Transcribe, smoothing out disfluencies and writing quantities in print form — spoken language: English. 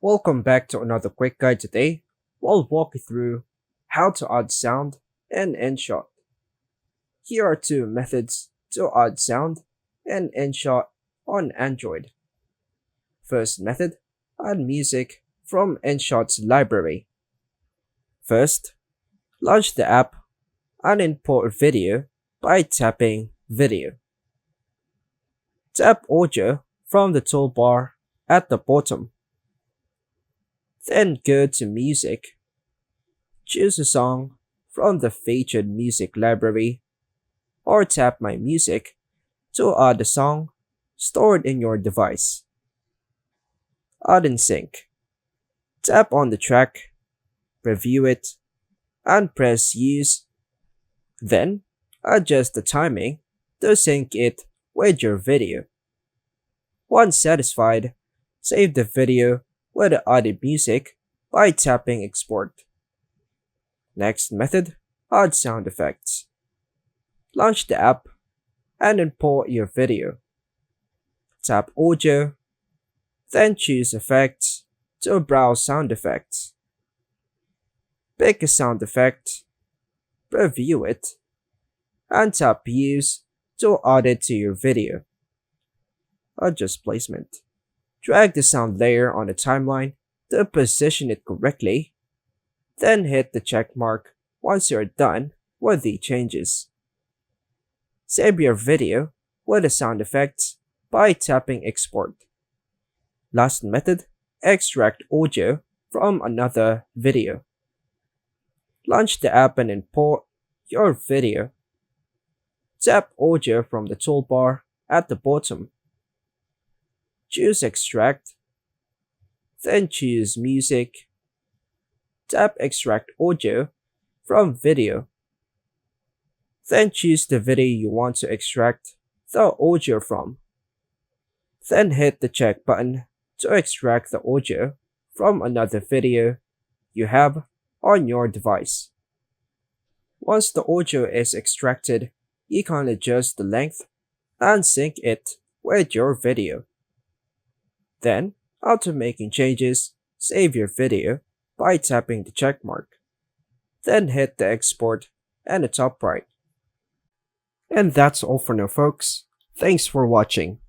Welcome back to another quick guide today. We'll walk you through how to add sound in Inshot. Here are two methods to add sound in Inshot on Android. First method, add music from Inshot's library. First, launch the app and import video by tapping Video. Tap Audio from the toolbar at the bottom. Then go to Music. Choose a song from the featured music library or tap My Music to add a song stored in your device. Add in sync. Tap on the track, preview it, and press Use. Then adjust the timing to sync it with your video. Once satisfied, save the video with the added music by tapping Export. Next method, add sound effects. Launch the app and import your video. Tap Audio, then choose Effects to browse sound effects. Pick a sound effect, preview it, and tap Use to add it to your video. Adjust placement. Drag the sound layer on the timeline to position it correctly, then hit the check mark once you're done with the changes. Save your video with the sound effects by tapping Export. Last method, extract audio from another video. Launch the app and import your video. Tap Audio from the toolbar at the bottom. Choose Extract, then choose Music. Tap Extract Audio from Video. Then choose the video you want to extract the audio from. Then hit the check button to extract the audio from another video you have on your device. Once the audio is extracted, you can adjust the length and sync it with your video. Then, after making changes, save your video by tapping the check mark. Then hit the export in the top right. And that's all for now, folks. Thanks for watching.